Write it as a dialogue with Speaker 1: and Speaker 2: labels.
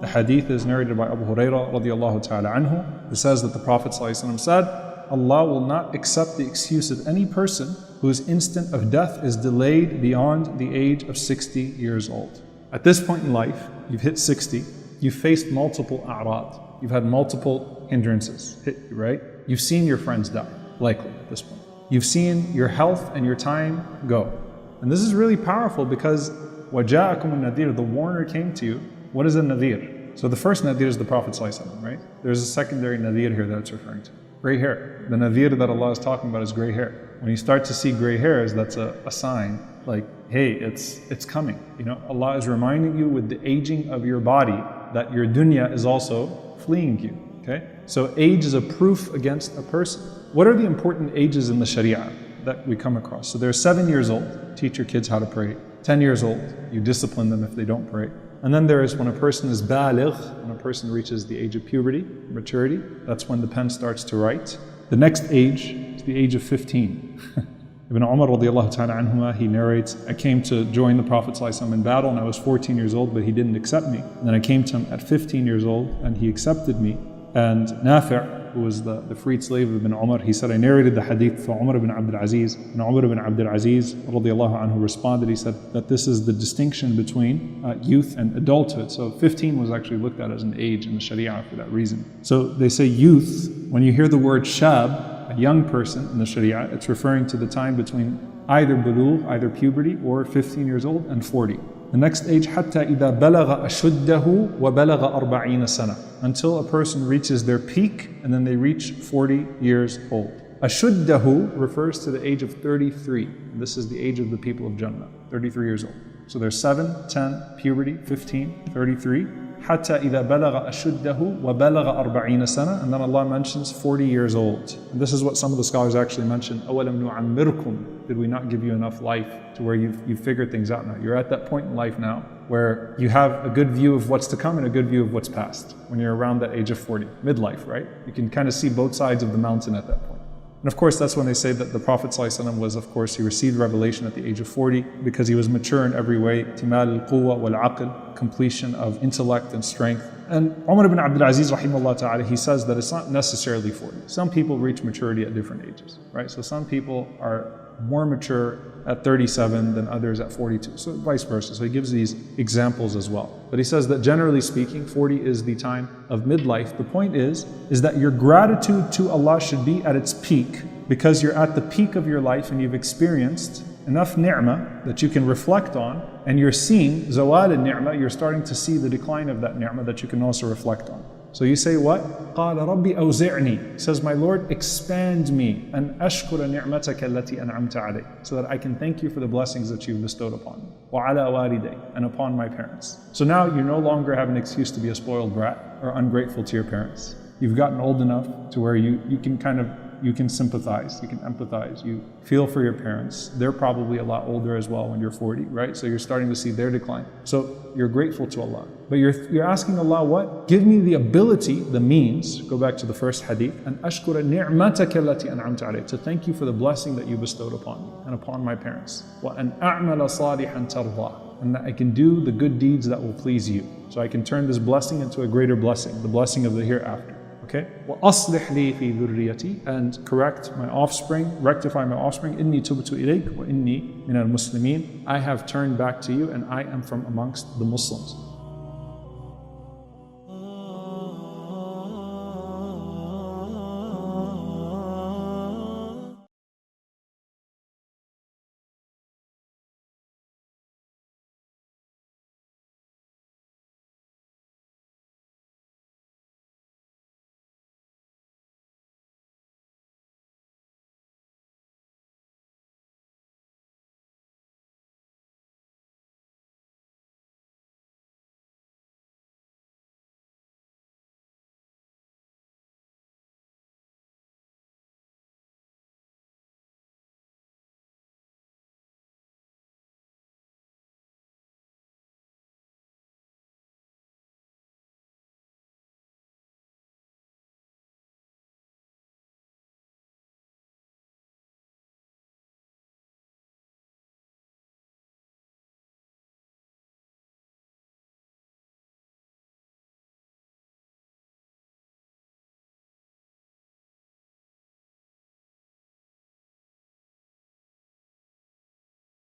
Speaker 1: The hadith is narrated by Abu Hurairah radiallahu ta'ala anhu. It says that the Prophet ﷺ said, Allah will not accept the excuse of any person whose instant of death is delayed beyond the age of 60 years old. At this point in life, you've hit 60, you've faced multiple a'rad, you've had multiple hindrances hit you, right? You've seen your friends die, likely at this point. You've seen your health and your time go. And this is really powerful because وَجَاءَكُمُ النَّذِيرُ, the warner came to you. What is a nadir? So the first nadir is the Prophet ﷺ, right? There's a secondary nadir here that it's referring to. Gray hair. The nadir that Allah is talking about is gray hair. When you start to see gray hairs, that's a sign like, hey, it's coming. You know, Allah is reminding you with the aging of your body that your dunya is also fleeing you. Okay? So age is a proof against a person. What are the important ages in the Sharia that we come across? So they're 7 years old, teach your kids how to pray. 10 years old, you discipline them if they don't pray. And then there is when a person is baligh, when a person reaches the age of puberty, maturity, that's when the pen starts to write. The next age is the age of 15. Ibn Umar radiallahu ta'ala anhuma, he narrates, I came to join the Prophet ﷺ in battle and I was 14 years old, but he didn't accept me. And then I came to him at 15 years old and he accepted me. And Nafi', who was the freed slave of Ibn Umar, he said, I narrated the hadith for Umar ibn Abdul Aziz. And Umar ibn Abdul Aziz radiallahu anhu responded, he said that this is the distinction between youth and adulthood. So 15 was actually looked at as an age in the Sharia for that reason. So they say youth, when you hear the word shab, a young person in the Sharia, it's referring to the time between either bulugh, either puberty, or 15 years old and 40. The next age, حتى إذا بلغ أشده وبلغ 40 سنة, until a person reaches their peak and then they reach 40 years old. Ashuddahu refers to the age of 33. This is the age of the people of Jannah, 33 years old. So there's 7, 10, puberty, 15, 33. حتى إذا بلغ أشده وبلغ 40 سنة, and then Allah mentions 40 years old. And this is what some of the scholars actually mention. أولم نعمركم, did we not give you enough life to where you've figured things out now? You're at that point in life now where you have a good view of what's to come and a good view of what's past. When you're around that age of 40, midlife, right? You can kind of see both sides of the mountain at that point. And of course, that's when they say that the Prophet ﷺ was, of course, he received revelation at the age of 40 because he was mature in every way. Timal al-quwa wal-aql, completion of intellect and strength. And Umar ibn Abdul Aziz, rahimahullah ta'ala, he says that it's not necessarily 40. Some people reach maturity at different ages, right? So some people are more mature at 37 than others at 42, so vice versa. So he gives these examples as well. But he says that generally speaking, 40 is the time of midlife. The point is that your gratitude to Allah should be at its peak, because you're at the peak of your life and you've experienced enough ni'mah that you can reflect on, and you're seeing zawal al-ni'mah, you're starting to see the decline of that ni'mah that you can also reflect on. So you say what? قَالَ رَبِّ أَوْزِعْنِي, says, my Lord, expand me, أَنْ أَشْكُرَ نِعْمَتَكَ الَّتِي أَنْعَمْتَ عَلَيْهِ, so that I can thank you for the blessings that you've bestowed upon me. وَعَلَى وَالِدَيْ, and upon my parents. So now you no longer have an excuse to be a spoiled brat or ungrateful to your parents. You've gotten old enough to where you can sympathize, you can empathize, you feel for your parents. They're probably a lot older as well when you're 40, right? So you're starting to see their decline. So you're grateful to Allah. But you're asking Allah what? Give me the ability, the means, go back to the first hadith, and ashkura ni'mataka allati an'amta alayhi, to thank you for the blessing that you bestowed upon me and upon my parents. Wa an a'mala salihan tarda, and that I can do the good deeds that will please you. So I can turn this blessing into a greater blessing, the blessing of the hereafter. Okay? وَأَصْلِحْ لِي فِي ذُرِّيَّتِي, and correct my offspring, rectify my offspring. إِنِّي تُبْتُ إِلَيْكَ وَإِنِّي مِنَ الْمُسْلِمِينَ, I have turned back to you and I am from amongst the Muslims.